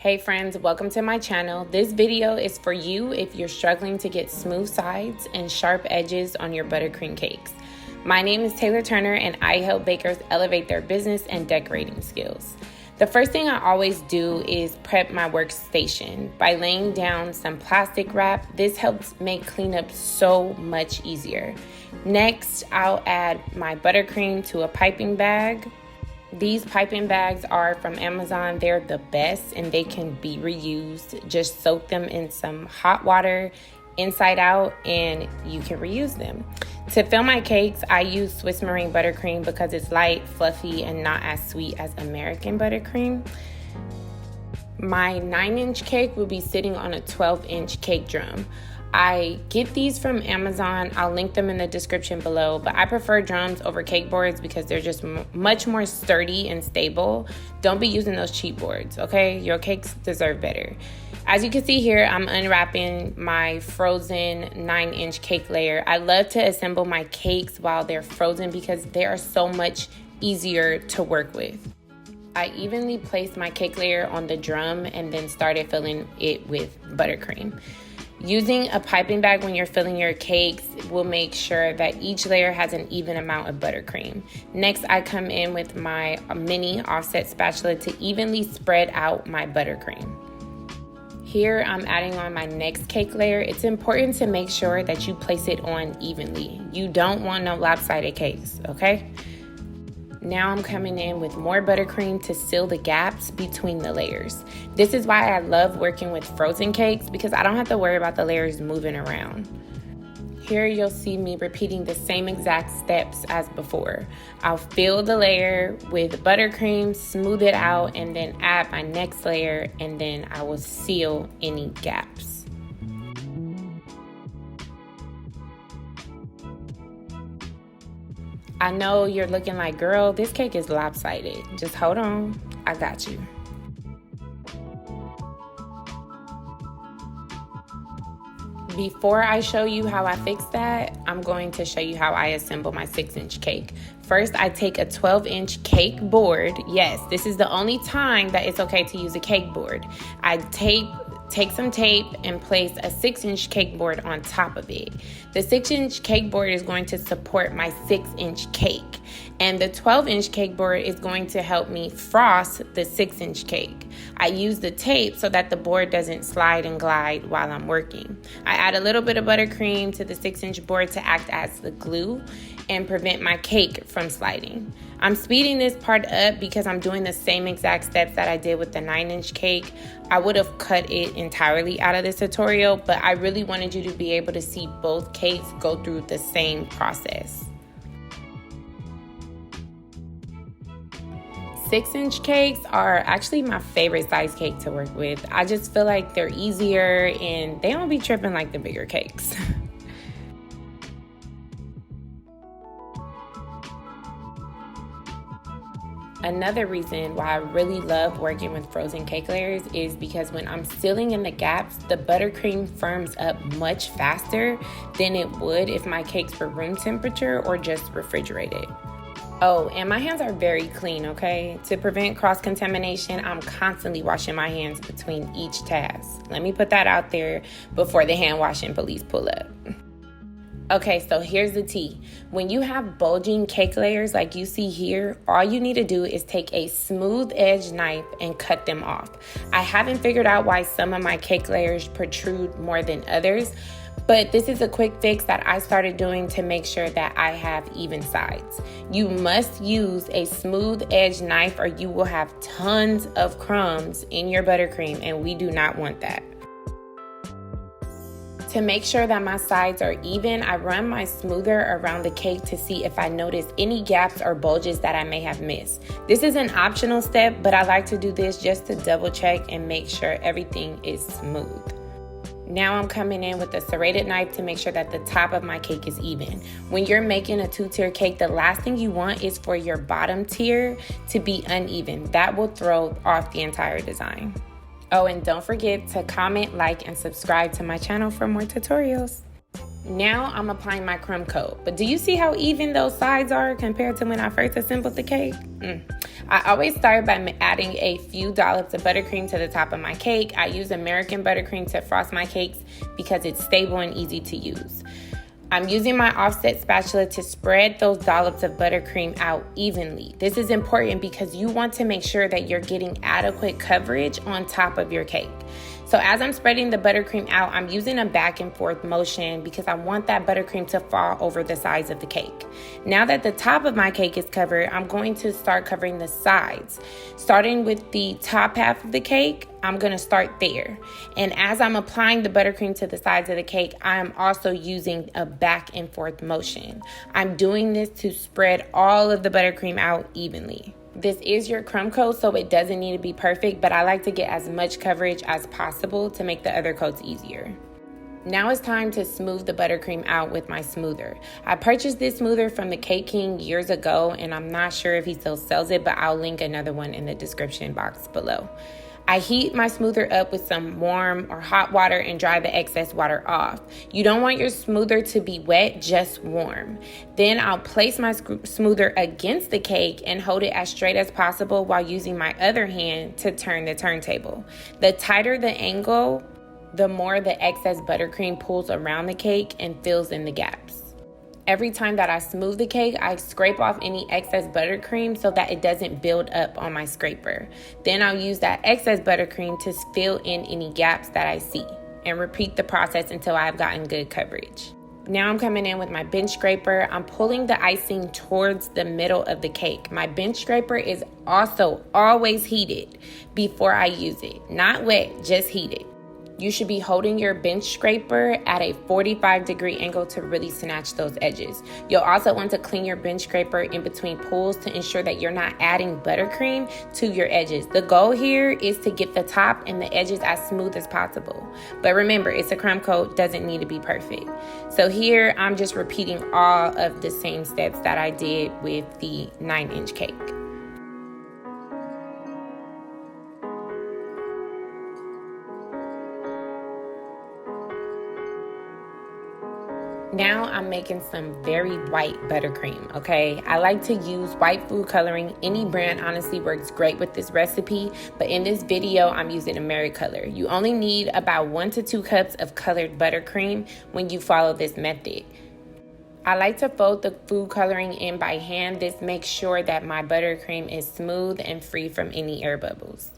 Hey friends, welcome to my channel. This video is for you if you're struggling to get smooth sides and sharp edges on your buttercream cakes. My name is Taylor Turner and I help bakers elevate their business and decorating skills. The first thing I always do is prep my workstation by laying down some plastic wrap. This helps make cleanup so much easier. Next, I'll add my buttercream to a piping bag. These piping bags are from Amazon. They're the best and they can be reused. Just soak them in some hot water inside out and you can reuse them. To fill my cakes, I use Swiss Marine buttercream because it's light, fluffy, and not as sweet as American buttercream. My 9-inch cake will be sitting on a 12-inch cake drum. I get these from Amazon. I'll link them in the description below, but I prefer drums over cake boards because they're just much more sturdy and stable. Don't be using those cheap boards, okay? Your cakes deserve better. As you can see here, I'm unwrapping my frozen 9-inch cake layer. I love to assemble my cakes while they're frozen because they are so much easier to work with. I evenly placed my cake layer on the drum and then started filling it with buttercream. Using a piping bag when you're filling your cakes will make sure that each layer has an even amount of buttercream. Next, I come in with my mini offset spatula to evenly spread out my buttercream. Here, I'm adding on my next cake layer. It's important to make sure that you place it on evenly. You don't want no lopsided cakes, okay? Now I'm coming in with more buttercream to seal the gaps between the layers. This is why I love working with frozen cakes because I don't have to worry about the layers moving around. Here you'll see me repeating the same exact steps as before. I'll fill the layer with buttercream, smooth it out, and then add my next layer, and then I will seal any gaps. I know you're looking like, girl, this cake is lopsided. Just hold on, I got you. Before I show you how I fix that, I'm going to show you how I assemble my 6-inch cake. First, I take a 12-inch cake board. Yes, this is the only time that it's okay to use a cake board. I take some tape and place a 6-inch cake board on top of it. The 6-inch cake board is going to support my 6-inch cake. And the 12-inch cake board is going to help me frost the 6-inch cake. I use the tape so that the board doesn't slide and glide while I'm working. I add a little bit of buttercream to the 6-inch board to act as the glue and prevent my cake from sliding. I'm speeding this part up because I'm doing the same exact steps that I did with the 9-inch cake. I would have cut it entirely out of this tutorial, but I really wanted you to be able to see both cakes go through the same process. 6-inch cakes are actually my favorite size cake to work with. I just feel like they're easier and they don't be tripping like the bigger cakes. Another reason why I really love working with frozen cake layers is because when I'm sealing in the gaps, the buttercream firms up much faster than it would if my cakes were room temperature or just refrigerated. Oh, and my hands are very clean, okay? To prevent cross-contamination, I'm constantly washing my hands between each task. Let me put that out there before the hand washing police pull up. Okay, so here's the tea. When you have bulging cake layers like you see here, all you need to do is take a smooth edge knife and cut them off. I haven't figured out why some of my cake layers protrude more than others, but this is a quick fix that I started doing to make sure that I have even sides. You must use a smooth edge knife or you will have tons of crumbs in your buttercream, and we do not want that. To make sure that my sides are even, I run my smoother around the cake to see if I notice any gaps or bulges that I may have missed. This is an optional step, but I like to do this just to double check and make sure everything is smooth. Now I'm coming in with a serrated knife to make sure that the top of my cake is even. When you're making a 2-tier cake, the last thing you want is for your bottom tier to be uneven. That will throw off the entire design. Oh, and don't forget to comment, like, and subscribe to my channel for more tutorials. Now I'm applying my crumb coat. But do you see how even those sides are compared to when I first assembled the cake? I always start by adding a few dollops of buttercream to the top of my cake. I use American Buttercream to frost my cakes because it's stable and easy to use. I'm using my offset spatula to spread those dollops of buttercream out evenly. This is important because you want to make sure that you're getting adequate coverage on top of your cake. So as I'm spreading the buttercream out, I'm using a back and forth motion because I want that buttercream to fall over the sides of the cake. Now that the top of my cake is covered, I'm going to start covering the sides. Starting with the top half of the cake, I'm going to start there. And as I'm applying the buttercream to the sides of the cake, I am also using a back and forth motion. I'm doing this to spread all of the buttercream out evenly. This is your crumb coat, so it doesn't need to be perfect, but I like to get as much coverage as possible to make the other coats easier. Now it's time to smooth the buttercream out with my smoother. I purchased this smoother from the Cake King years ago, and I'm not sure if he still sells it, but I'll link another one in the description box below. I heat my smoother up with some warm or hot water and dry the excess water off. You don't want your smoother to be wet, just warm. Then I'll place my smoother against the cake and hold it as straight as possible while using my other hand to turn the turntable. The tighter the angle, the more the excess buttercream pulls around the cake and fills in the gaps. Every time that I smooth the cake, I scrape off any excess buttercream so that it doesn't build up on my scraper. Then I'll use that excess buttercream to fill in any gaps that I see and repeat the process until I've gotten good coverage. Now I'm coming in with my bench scraper. I'm pulling the icing towards the middle of the cake. My bench scraper is also always heated before I use it. Not wet, just heated. You should be holding your bench scraper at a 45-degree angle to really snatch those edges. You'll also want to clean your bench scraper in between pulls to ensure that you're not adding buttercream to your edges. The goal here is to get the top and the edges as smooth as possible. But remember, it's a crumb coat, doesn't need to be perfect. So here, I'm just repeating all of the same steps that I did with the 9-inch cake. Now I'm making some very white buttercream, okay? I like to use white food coloring. Any brand honestly works great with this recipe, but in this video, I'm using Americolor. You only need about 1 to 2 cups of colored buttercream when you follow this method. I like to fold the food coloring in by hand. This makes sure that my buttercream is smooth and free from any air bubbles.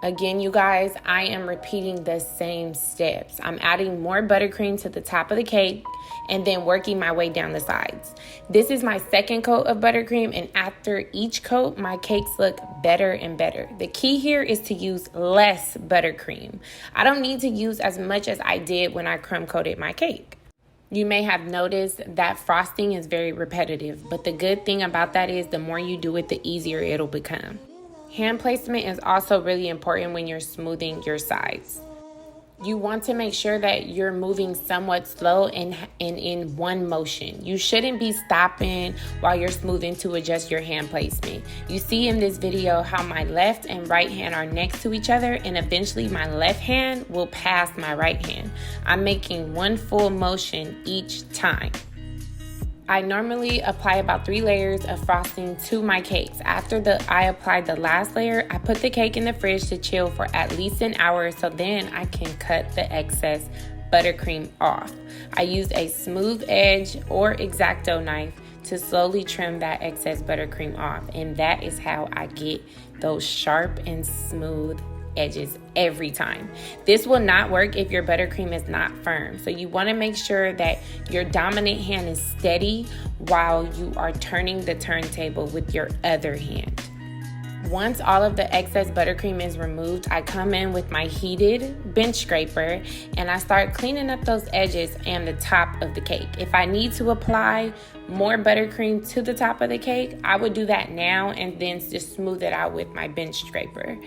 Again, you guys, I am repeating the same steps. I'm adding more buttercream to the top of the cake and then working my way down the sides. This is my second coat of buttercream, and after each coat, my cakes look better and better. The key here is to use less buttercream. I don't need to use as much as I did when I crumb coated my cake. You may have noticed that frosting is very repetitive, but the good thing about that is the more you do it, the easier it'll become. Hand placement is also really important when you're smoothing your sides. You want to make sure that you're moving somewhat slow and in one motion. You shouldn't be stopping while you're smoothing to adjust your hand placement. You see in this video how my left and right hand are next to each other, and eventually my left hand will pass my right hand. I'm making one full motion each time. I normally apply about 3 layers of frosting to my cakes. After I apply the last layer, I put the cake in the fridge to chill for at least an hour so then I can cut the excess buttercream off. I use a smooth edge or X-Acto knife to slowly trim that excess buttercream off, and that is how I get those sharp and smooth edges every time. This will not work if your buttercream is not firm. So you want to make sure that your dominant hand is steady while you are turning the turntable with your other hand. Once all of the excess buttercream is removed, I come in with my heated bench scraper and I start cleaning up those edges and the top of the cake. If I need to apply more buttercream to the top of the cake, I would do that now and then just smooth it out with my bench scraper.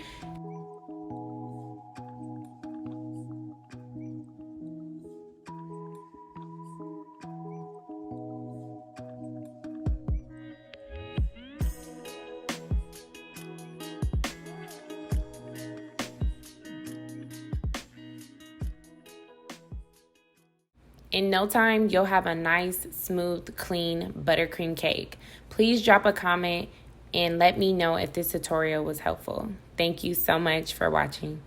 In no time, you'll have a nice, smooth, clean buttercream cake. Please drop a comment and let me know if this tutorial was helpful. Thank you so much for watching.